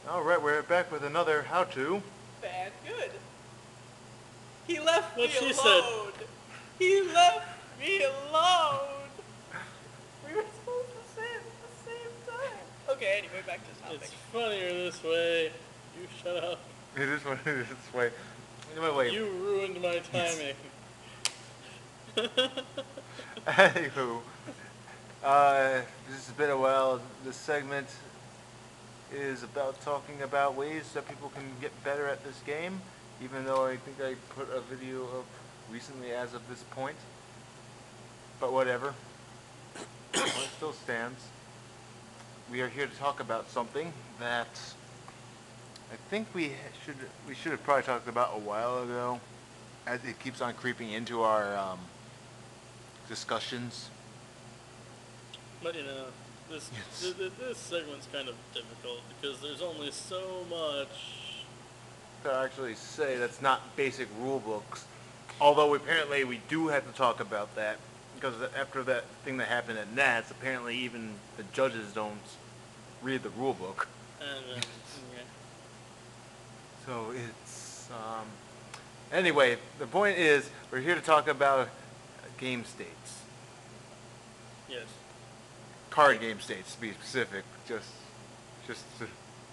Alright, we're back with another how-to. Vangood. He left What me she said. alone. He left me alone. We were supposed to say it at the same time. Okay, anyway, back to the It's topic. funnier this way. You shut up. It is what it is. Wait. Wait. You ruined my timing. Anywho, this has been a while. This segment is about talking about ways that people can get better at this game, even though I think I put a video up recently as of this point. But whatever. Well, it still stands. We are here to talk about something that I think we should have probably talked about a while ago, as it keeps on creeping into our discussions. But this Yes. this segment's kind of difficult because there's only so much. To actually say that's not basic rule books, although apparently we do have to talk about that because after that thing that happened at Nats, apparently even the judges don't read the rule book. And yeah. So it's anyway. The point is, we're here to talk about game states, Yes. card game states to be specific. Just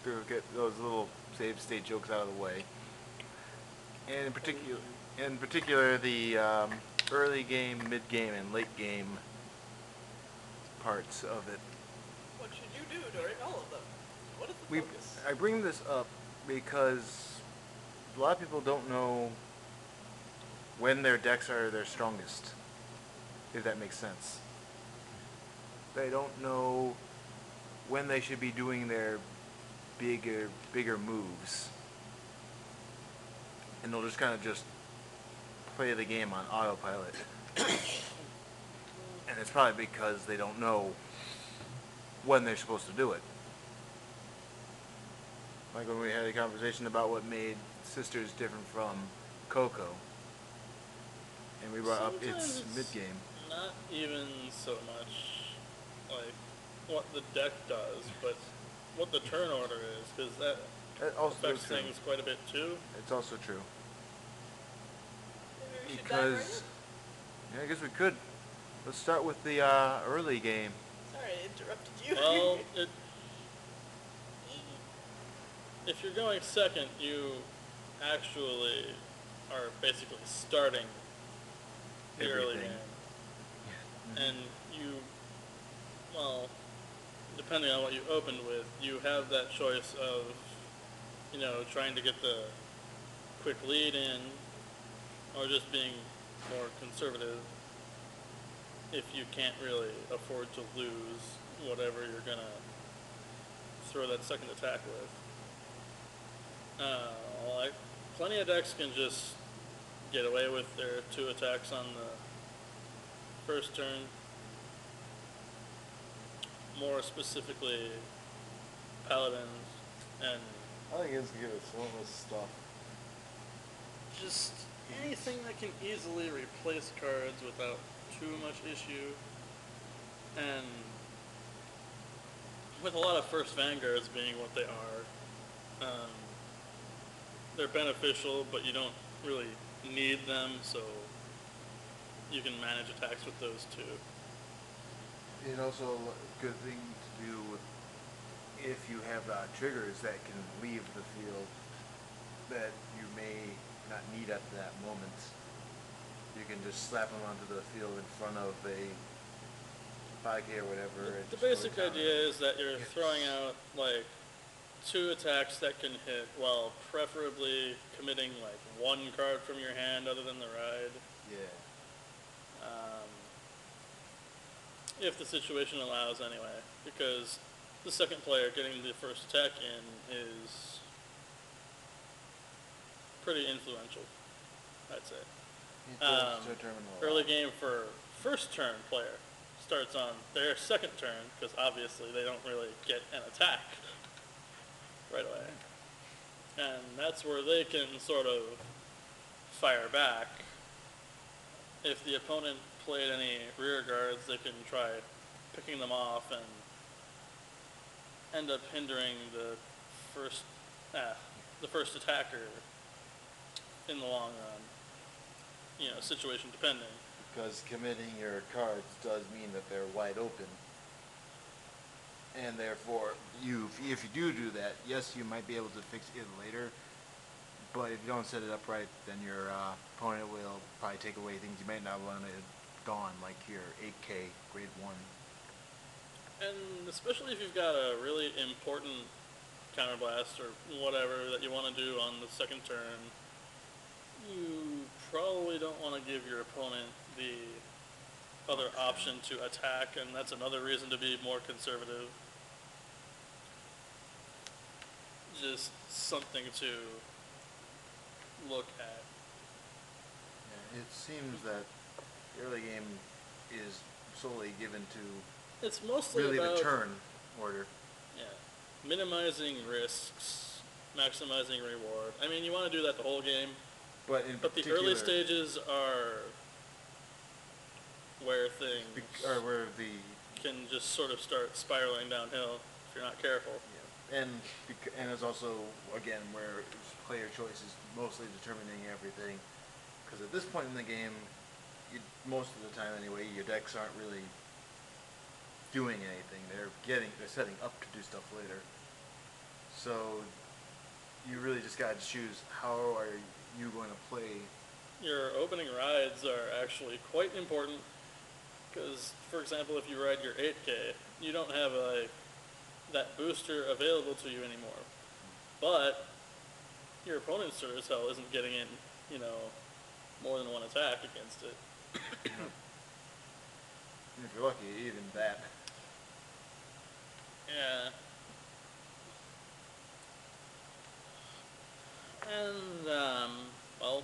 to get those little save state jokes out of the way, and in particular, the early game, mid game, and late game parts of it. What should you do during all of them? What is the focus? I bring this up because a lot of people don't know when their decks are their strongest, if that makes sense. They don't know when they should be doing their bigger moves. And they'll just kind of just play the game on autopilot. And it's probably because they don't know when they're supposed to do it. Like when we had a conversation about what made Sisters different from Coco. And we brought up its Sometimes mid-game. not even so much like what the deck does, but what the turn order is, because that That also is affects true. things quite a bit too. It's also true. Maybe we should dive right Because, yeah, I guess we could. Let's start with the early game. in. Sorry, I interrupted you. Well, if you're going second, you actually are basically starting the early Everything. game. And you, well, depending on what you opened with, you have that choice of, trying to get the quick lead in, or just being more conservative if you can't really afford to lose whatever you're going to throw that second attack with. Like, plenty of decks can just get away with their 2 attacks on the first turn. More specifically, Paladins and I think it's give it swimmless stuff. just anything that can easily replace cards without too much issue. And with a lot of first Vanguards being what they are, they're beneficial, but you don't really need them, so you can manage attacks with those too. And also a good thing to do if you have triggers that can leave the field that you may not need at that moment. You can just slap them onto the field in front of a 5K or whatever. and The just go basic down. idea is that you're throwing out like 2 attacks that can hit, while preferably committing like 1 card from your hand other than the ride. Yeah. If the situation allows anyway, because the second player getting the first attack in is pretty influential, I'd say. It does determine a lot. Early game for first turn player starts on their second turn, because obviously they don't really get an attack right away. And that's where they can sort of fire back. If the opponent played any rear guards, they can try picking them off and end up hindering the the first attacker in the long run. You know, situation depending. Because committing your cards does mean that they're wide open. And therefore, if you do that, yes, you might be able to fix it later. But if you don't set it up right, then your opponent will probably take away things you might not want it gone, like your 8K grade 1. And especially if you've got a really important counterblast or whatever that you want to do on the second turn, you probably don't want to give your opponent the other option to attack, and that's another reason to be more conservative. Just something to look at. Yeah, it seems that the early game is solely given to It's mostly really about the turn order. minimizing risks, maximizing reward. I mean, you want to do that the whole game, But in but the particular, early stages are where things or where the can just sort of start spiraling downhill if you're not careful. and it's also again where player choice is mostly determining everything. Because at this point in the game, most of the time anyway, your decks aren't really doing anything. They're setting up to do stuff later. So you really just gotta choose how are you going to play. Your opening rides are actually quite important because, for example, if you ride your 8K, you don't have that booster available to you anymore. But your opponent sure as hell isn't getting in, more than one attack against it. If you're lucky, even that. Yeah. And, well,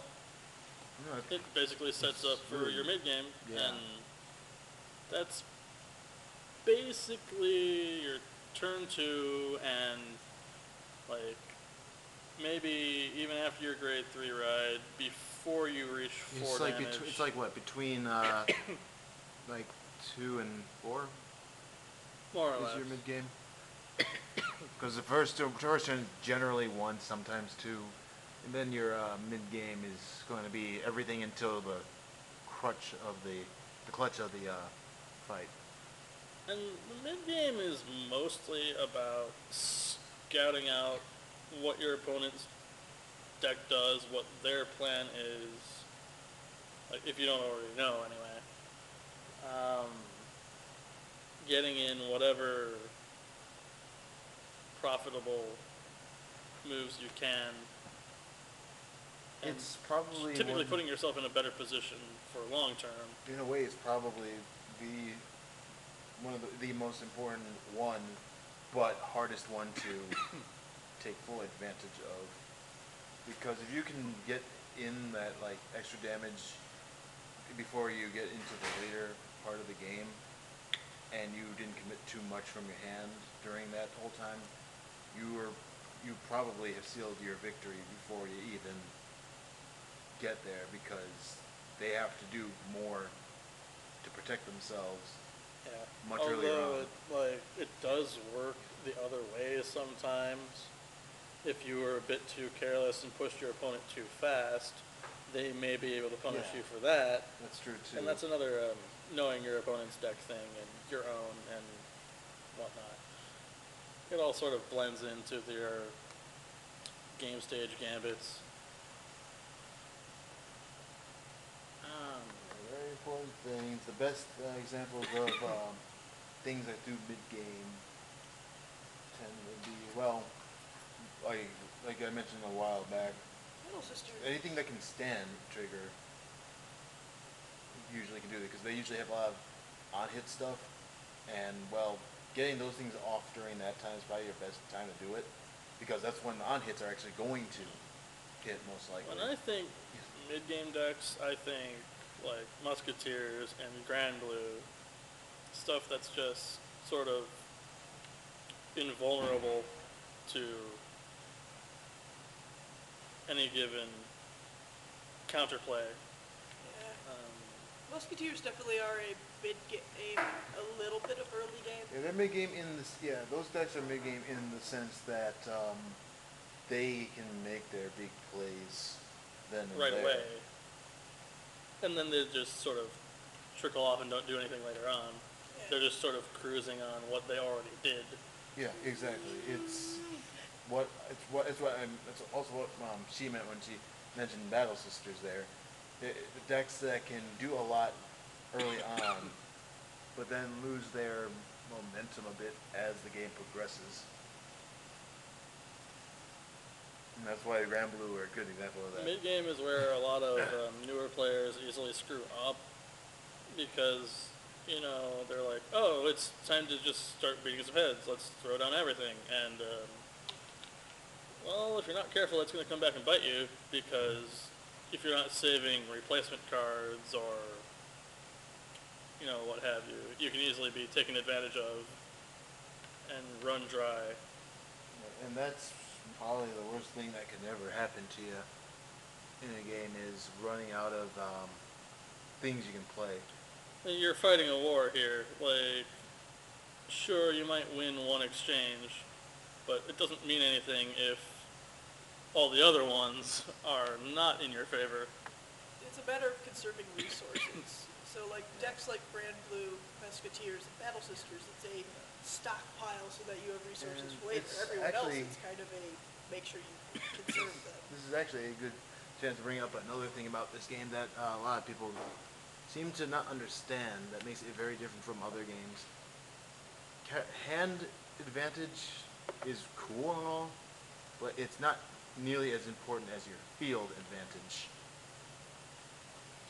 No, it basically sets up for really- your mid-game, yeah. and that's basically your turn 2, and, like, maybe even after your grade 3 ride, before you reach 4 damage. It's like what, between like 2 and 4 more or is less. your mid game? Because the first turn is generally 1, sometimes 2, and then your mid game is going to be everything until the clutch of the fight. And the mid-game is mostly about scouting out what your opponent's deck does, what their plan is, like if you don't already know anyway. Getting in whatever profitable moves you can. And It's probably typically putting yourself in a better position for long term. in a way, it's probably one of the most important one, but hardest one to take full advantage of. Because if you can get in that like extra damage before you get into the later part of the game, and you didn't commit too much from your hand during that whole time, you probably have sealed your victory before you even get there, because they have to do more to protect themselves Yeah. much earlier on. Although it does work the other way sometimes. If you were a bit too careless and pushed your opponent too fast, they may be able to punish Yeah. you for that. That's true too. And that's another knowing your opponent's deck thing and your own and whatnot. It all sort of blends into your game stage gambits. Very important things. The best examples of things that do mid-game tend to be, well, like I mentioned a while back, Little sister. anything that can stand trigger usually can do it, because they usually have a lot of on-hit stuff, and, well, getting those things off during that time is probably your best time to do it, because that's when the on-hits are actually going to hit most likely. When I think mid-game decks, I think like Musketeers and Grand Blue, stuff that's just sort of invulnerable to any given counterplay. Yeah. Musketeers definitely are a mid game, a little bit of early game. Yeah, they're mid game in this. Yeah, those decks are mid game in the sense that they can make their big plays then and right there. away. And then they just sort of trickle off and don't do anything later on. Yeah. They're just sort of cruising on what they already did. Yeah, exactly. It's that's also what she meant when she mentioned Battle Sisters there. The decks that can do a lot early on, but then lose their momentum a bit as the game progresses. And that's why Rambloo are a good example of that. Mid game is where a lot of newer players easily screw up because, you know, they're like, oh, it's time to just start beating some heads. Let's throw down everything. And, well, if you're not careful, it's going to come back and bite you because if you're not saving replacement cards or, you know, what have you, you can easily be taken advantage of and run dry. And that's probably the worst thing that could ever happen to you in a game is running out of things you can play. And you're fighting a war here. Like, sure, you might win one exchange, but it doesn't mean anything if all the other ones are not in your favor. It's a matter of conserving resources. So like decks like Brand Blue, Musketeers, and Battle Sisters, it's a stockpile so that you have resources And for later. it's Everyone actually- else, it's kind of a make sure you conserve them. This is actually a good chance to bring up another thing about this game that a lot of people seem to not understand that makes it very different from other games. Hand advantage is cool and all, but it's not nearly as important as your field advantage.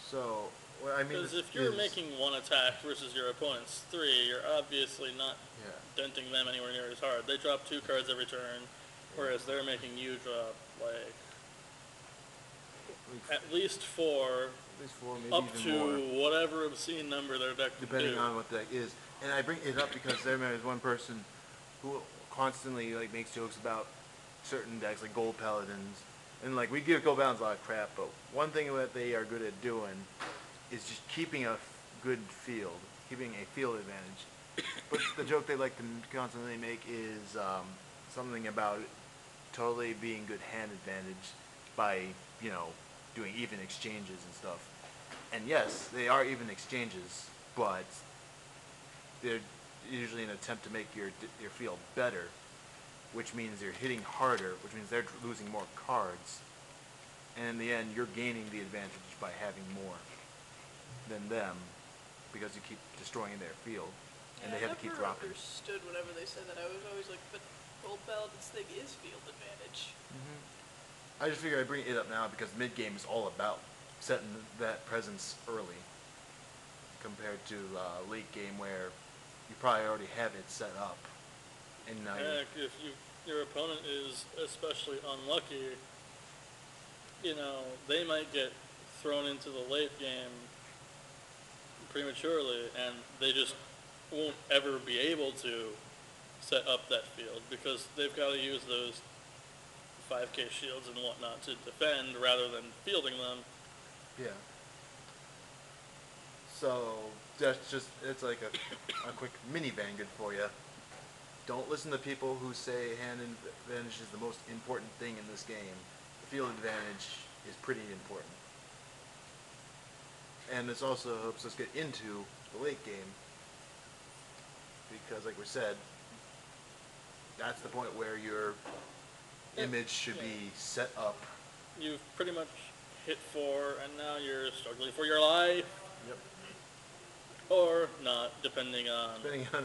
So, what I mean Because if you're is- making one attack versus your opponent's three, you're obviously not Yeah. denting them anywhere near as hard. They drop 2 cards every turn, whereas they're making you drop, like, at least 4, At least 4, maybe up even to more. whatever obscene number their deck can Depending do. on what the deck is. And I bring it up because there is one person who constantly like makes jokes about certain decks like Gold Paladins. And like we give Gold Paladins a lot of crap, but one thing that they are good at doing is just keeping a good field, keeping a field advantage. But the joke they like to constantly make is something about totally being good hand advantage by, you know, doing even exchanges and stuff. And yes, they are even exchanges, but they're usually an attempt to make your field better, which means you're hitting harder, which means they're losing more cards. And in the end, you're gaining the advantage by having more than them because you keep destroying their field, and Yeah, they have to keep I dropping. never understood whenever they said that. I was always like, but Gold Paladin's thing is field advantage. I just figured I'd bring it up now because mid game is all about setting that presence early, compared to late game where you probably already have it set up, and now Heck, if your opponent is especially unlucky, you know, they might get thrown into the late game prematurely, and they just won't ever be able to set up that field because they've got to use those 5k shields and whatnot to defend rather than fielding them. yeah. So that's just it's like a quick mini Vangood for you. Don't listen to people who say hand advantage is the most important thing in this game. The field advantage is pretty important. And this also helps us get into the late game. Because like we said, that's the point where your image should be set up. You've pretty much hit 4, and now you're struggling for your life, Yep. or not, depending on. Depending on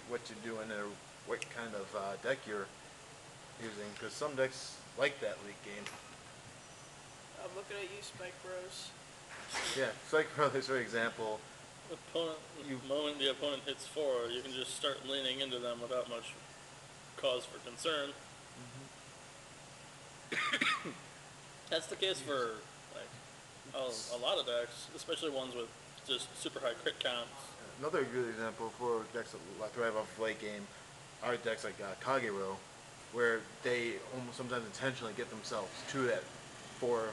what you're doing or what kind of deck you're using. Because some decks like that late game. I'm looking at you, Spike Bros. Yeah, Psych Brothers, for example. The moment the opponent hits 4, you can just start leaning into them without much cause for concern. That's the case for like a lot of decks, especially ones with just super high crit counts. Another good example for decks that thrive off of late game are decks like Kagero, where they almost sometimes intentionally get themselves to that 4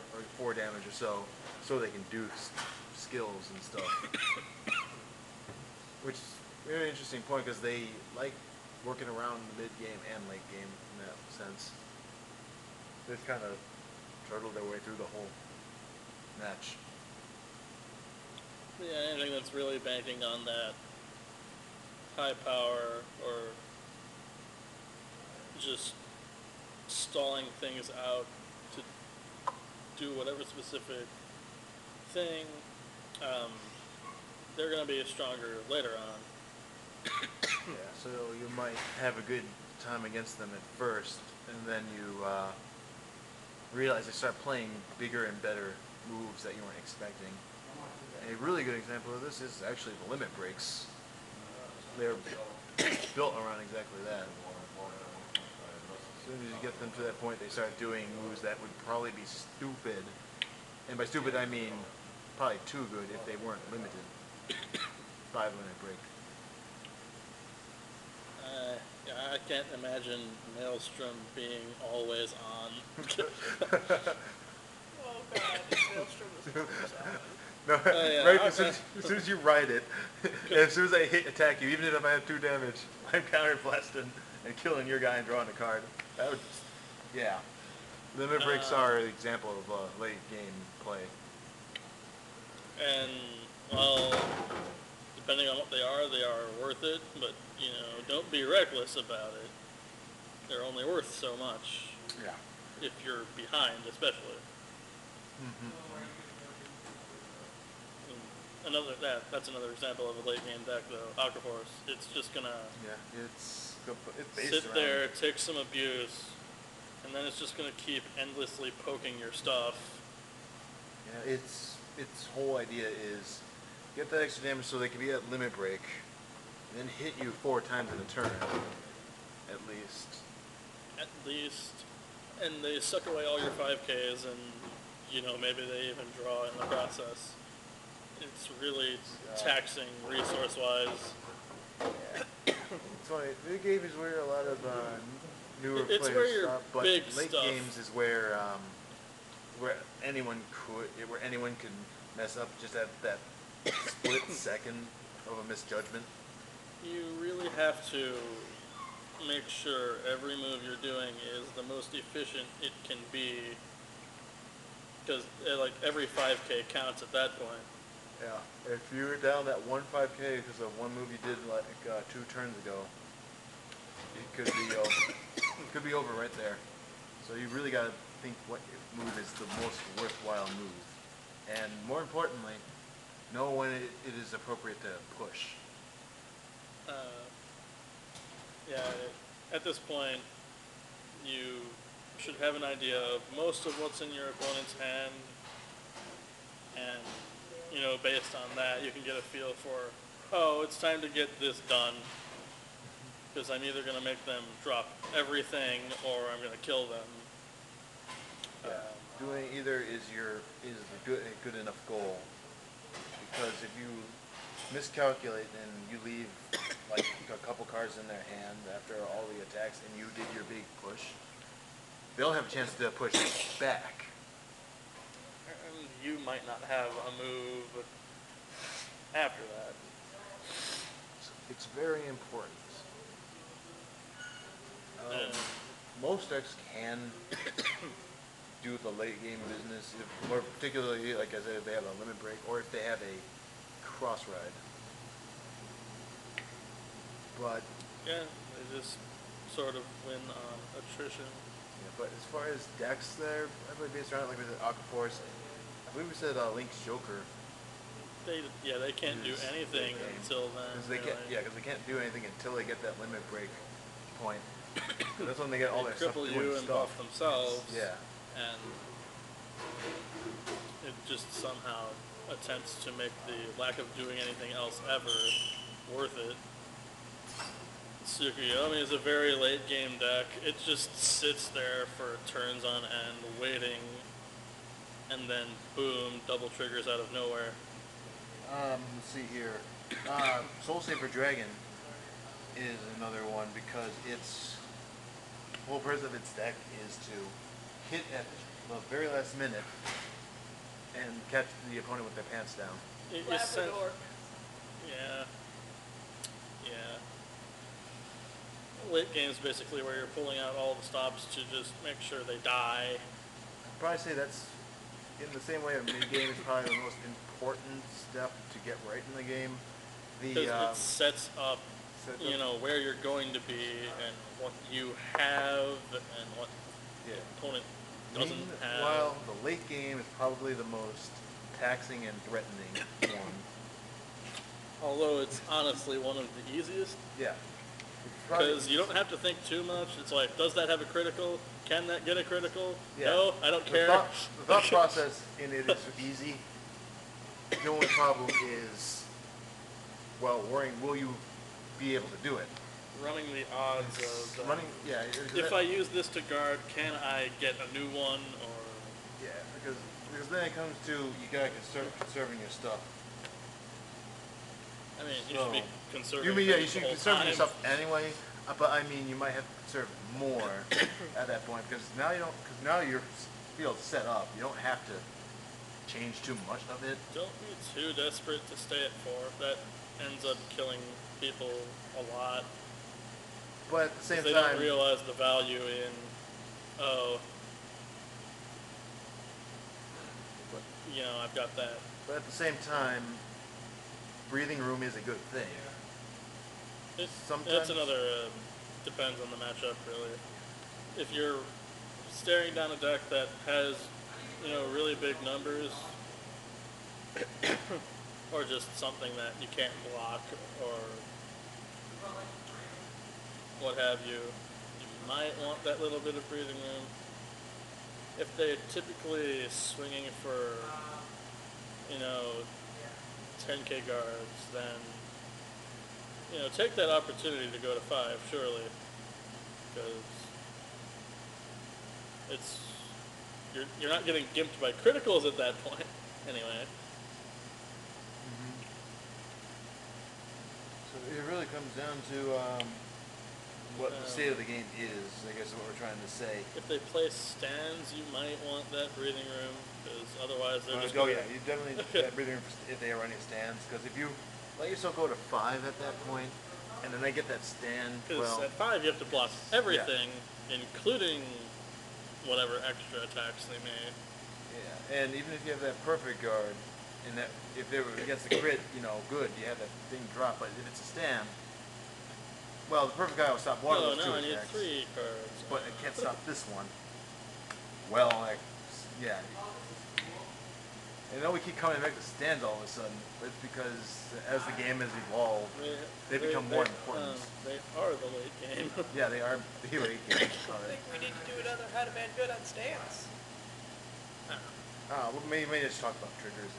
damage or so they can do skills and stuff. Which is a very interesting point because they like working around the mid game and late game in that sense. They've kind of turtled their way through the whole match. Yeah, anything that's really banking on that high power or just stalling things out to do whatever specific thing, they're going to be stronger later on. Yeah, so you might have a good time against them at first, and then you realize they start playing bigger and better moves that you weren't expecting. A really good example of this is actually the limit breaks. They're built around exactly that. As soon as you get them to that point, they start doing moves that would probably be stupid. And by stupid, I mean probably too good if they weren't limited. 5-minute break. Yeah, I can't imagine Maelstrom being always on. Oh god, Maelstrom was always on. No, yeah, right okay. as soon as you ride it, and as soon as I attack you, even if I have 2 damage, I'm counter blasting and killing your guy and drawing a card. That would, yeah. Limit breaks are an example of late game play. And, well, depending on what they are worth it, but, you know, don't be reckless about it. They're only worth so much, Yeah. if you're behind, especially. That's another example of a late game deck, though. Aquaforce, it's just gonna Yeah, it's based sit around. there, take some abuse, and then it's just gonna keep endlessly poking your stuff. Yeah, its whole idea is get that extra damage so they can be at limit break, and then hit you 4 times in a turn, at least. At least, and they suck away all your 5Ks, and, you know, maybe they even draw in the process. It's really taxing resource-wise. It's funny, mid game is where a lot of newer It's players where your stop, but big late stuff- games is where anyone can mess up just at that split second of a misjudgment. You really have to make sure every move you're doing is the most efficient it can be, because like every 5K counts at that point. Yeah, if you're down that 1 5K because of one move you did like 2 turns ago, it could be over right there. So you really got to think what move is the most worthwhile move, and more importantly, know when it is appropriate to push. Yeah, at this point, you should have an idea of most of what's in your opponent's hand, and, you know, based on that, you can get a feel for, oh, it's time to get this done, because I'm either going to make them drop everything, or I'm going to kill them. Doing either is a good enough goal, because if you miscalculate and you leave like a couple cards in their hand after all the attacks and you did your big push, they'll have a chance to push back. And you might not have a move after that. It's very important. And Most decks can do the late game business, more particularly, like I said, if they have a limit break or if they have a cross ride. But yeah, they just sort of win on attrition. yeah, but as far as decks that are heavily based around, like we said, Aquaforce, I believe we said Link's Joker. They can't do Is anything late game. until then. Because they can't, really. yeah, because they can't do anything until they get that limit break point. That's when they get all They their stuff cripple doing you and stuff. buff themselves. Yeah. And it just somehow attempts to make the lack of doing anything else ever worth it. Tsukuyomi is a very late game deck. It just sits there for turns on end, waiting, and then boom, double triggers out of nowhere. Let's see here. Soul Saver Dragon is another one because its whole purpose of its deck is to hit at the very last minute and catch the opponent with their pants down. you sent, Labrador. yeah, yeah. Late game's basically where you're pulling out all the stops to just make sure they die. I'd probably say that's in the same way a mid game is probably the most important step to get right in the game. Because The it sets up, sets you up- know, where you're going to be and what you have and what yeah. the opponent doesn't have. Meanwhile, the late game is probably the most taxing and threatening one. Although it's honestly one of the easiest. Yeah. It's probably- Because you don't have to think too much. It's like, does that have a critical? Can that get a critical? Yeah. No, I don't The care. thought process in it is easy. The only problem is, well, worrying, will you be able to do it? Running the odds of Running, yeah. if I use this to guard, can I get a new one? Or Yeah, because then it comes to, you gotta conserving your stuff. I mean, you should be So, conserving. You mean, yeah, you things the should whole conserve time. yourself anyway, but I mean, you might have to conserve more at that point, because now you don't, because now your field's set up, you don't have to change too much of it. Don't be too desperate to stay at 4. That ends up killing people a lot. But at the same They time, don't realize the value in, oh, you know, I've got that. but at the same time, breathing room is a good thing. Sometimes- That's another, depends on the matchup, really. If you're staring down a deck that has, you know, really big numbers, or just something that you can't block, or what have you, you might want that little bit of breathing room. If they're typically swinging for, you know, 10k guards, then, you know, take that opportunity to go to 5, surely, because it's, you're not getting gimped by criticals at that point, anyway. So it really comes down to what the state of the game is, I guess is what we're trying to say. If they play stands, you might want that breathing room, because otherwise they're just Oh gonna, yeah, you definitely need that breathing room if they are running stands, because if you let yourself go to 5 at that point, and then they get that stand, because well, at 5 you have to block everything, including whatever extra attacks they may. yeah, and even if you have that perfect guard, and that if they were against the crit, you know, good, you have that thing drop, but if it's a stand, well, the perfect guy will stop one of those 2 I need attacks, 3 cards. but it can't stop this one. Well, like, yeah. And then we keep coming back to stands all of a sudden, but it's because as the game has evolved, they become more important. They are the late game. Yeah, they are the late game. I think we need to do another How to Vangood on stands. Well, maybe just talk about triggers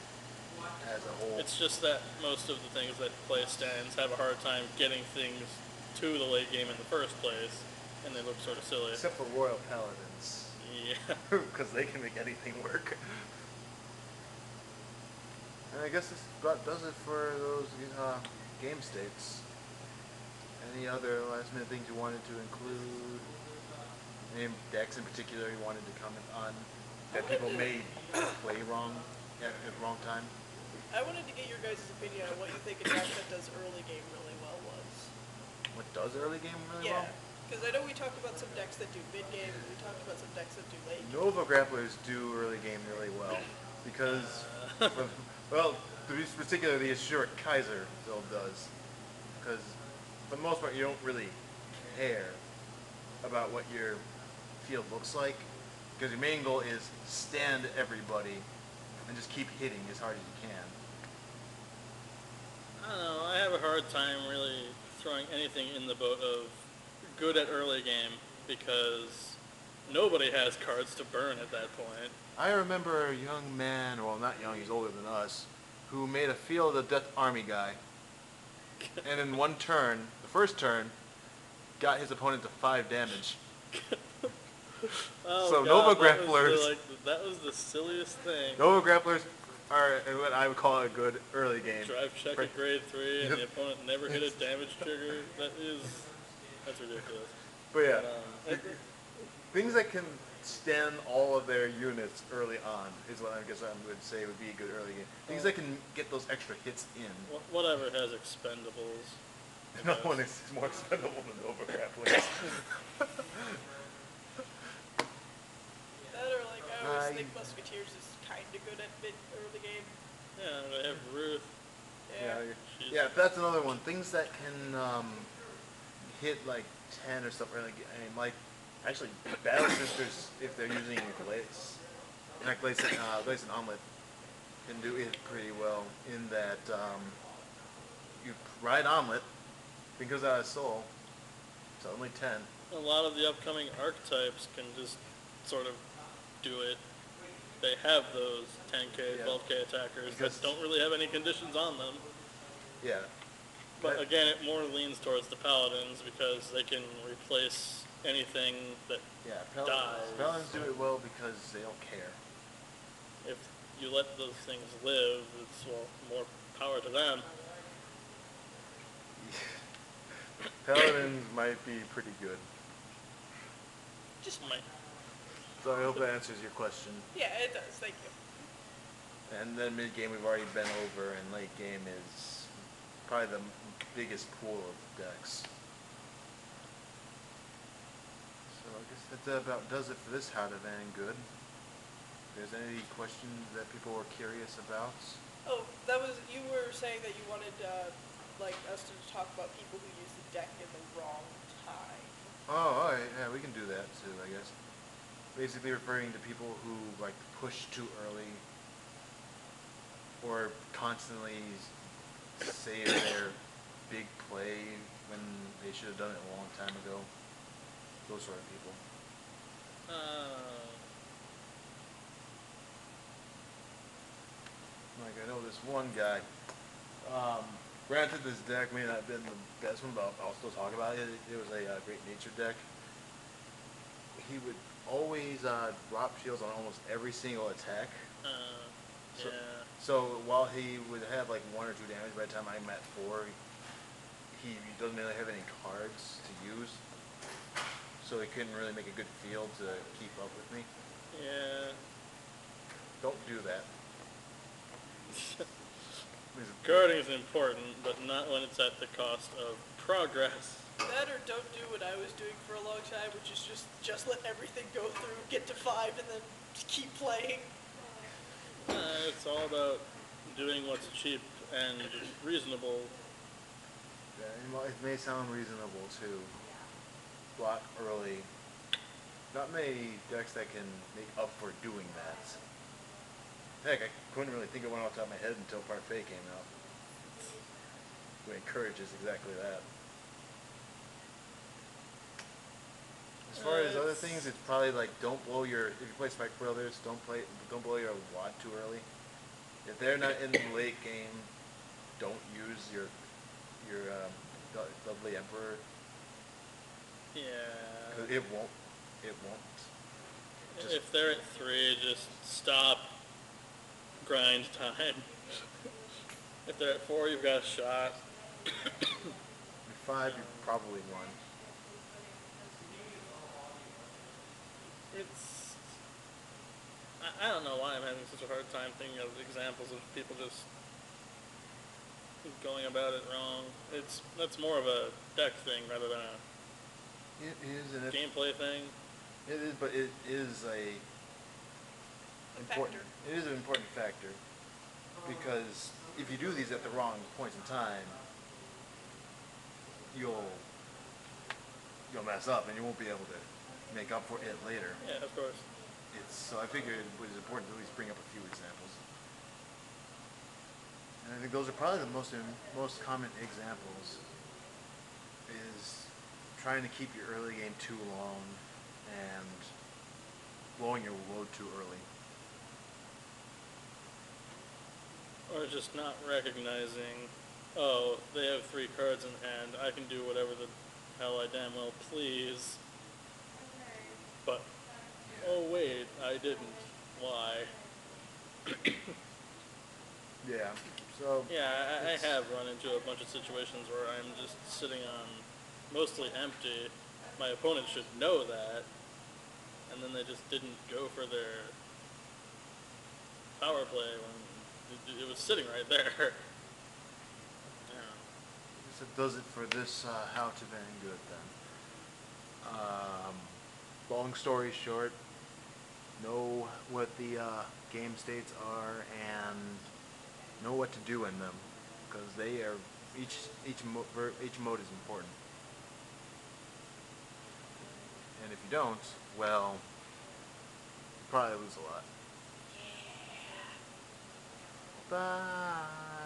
as a whole. It's just that most of the things that play stands have a hard time getting things to the late game in the first place, and they look sort of silly. Except for Royal Paladins, Yeah. because they can make anything work. And I guess this about does it for those game states. Any other last minute things you wanted to include? Any decks in particular you wanted to comment on that people may play wrong at the wrong time? I wanted to get your guys' opinion on what you think a deck that does early game really well was. What does early game really Yeah, well? because I know we talked about some decks that do mid game, and we talked about some decks that do late game. Nova grapplers do early game really well because, well, to be particular, the Assured Kaiser build does, because for the most part you don't really care about what your field looks like, because your main goal is stand everybody and just keep hitting as hard as you can. I don't know, I have a hard time really throwing anything in the boat of good at early game, because nobody has cards to burn at that point. I remember a young man, well not young, he's older than us, who made a Field of Death Army guy, and in one turn, the first turn, got his opponent to 5 damage. Oh So God, Nova that was grapplers- that was the silliest thing. Nova grapplers are what I would call a good early game. Drive check Right. at grade 3 and Yep. the opponent never hit a damage trigger. That's ridiculous. But yeah, But, things that can extend all of their units early on is what I guess I would say would be a good early game. Things that can get those extra hits in. Whatever has expendables. I No guess. one is more expendable than Nova Grapplings. That or like I always I- think Musketeers is kind of good at mid early game. Yeah, they have Ruth. Yeah. She's- Yeah, that's another one. Things that can hit like 10 or something early game. Like, actually, Battle Sisters, if they're using Glaze, not Glaze, Glaze and Omelet, can do it pretty well in that you ride Omelet, because out of Soul, so only 10. A lot of the upcoming archetypes can just sort of do it. They have those 10k, Yeah. 12k attackers Because- that don't really have any conditions on them. Yeah. But That- again, it more leans towards the paladins because they can replace anything that Yeah, dies. Paladins do it well because they don't care. if you let those things live, it's well more power to them. Paladins might be pretty good. Just might. So I hope that answers your question. Yeah, it does. Thank you. And then mid game we've already been over, and late game is probably the biggest pool of decks. So I guess that about does it for this How to Vangood. If there's any questions that people were curious about. Oh, that was you were saying that you wanted like us to talk about people who use the deck in the wrong time. Oh, all right, yeah, we can do that too, I guess. Basically referring to people who like push too early, or constantly save their big play when they should have done it a long time ago. Those sort of people. Like I know this one guy. Granted, this deck may not have been the best one, but I'll still talk about it. It was a great nature deck. He would always drop shields on almost every single attack. So, Yeah. so while he would have like 1 or 2 damage by the time I'm at 4, he doesn't really have any cards to use. So he couldn't really make a good field to keep up with me. Yeah. Don't do that. Guarding is important, but not when it's at the cost of progress. That or don't do what I was doing for a long time, which is just let everything go through, get to 5, and then keep playing. It's all about doing what's cheap and reasonable. Yeah, it may sound reasonable to block early. Not many decks that can make up for doing that. Heck, I couldn't really think of one off the top of my head until Parfait came out. Who encourages exactly that. As far as other things, it's probably like don't blow your, if you play Spike Brothers, don't blow your wad too early. If they're not in the late game, don't use your Lovely Emperor. Yeah. 'Cause it won't. Just- If they're at 3, just stop. Grind time. If they're at 4, you've got a shot. At 5, you probably won. It's... I don't know why I'm having such a hard time thinking of examples of people just going about it wrong. That's more of a deck thing rather than a It is, and gameplay thing. it is, but it is a important. Factor. It is an important factor because if you do these at the wrong points in time, you'll mess up and you won't be able to make up for it later. Yeah, of course. So I figured it was important to at least bring up a few examples. And I think those are probably the most common examples. Is trying to keep your early game too long and blowing your load too early. Or just not recognizing, oh, they have 3 cards in hand, I can do whatever the hell I damn well please. But, oh wait, I didn't. Why? Yeah. So Yeah, I it's- have run into a bunch of situations where I'm just sitting on mostly empty. My opponent should know that. And then then they just didn't go for their power play when it was sitting right there. Yeah. I guess it does it for this How to Vangood then. Long story short, know what the game states are and know what to do in them, because they are each mode is important. And if you don't, well, you probably lose a lot. Bye.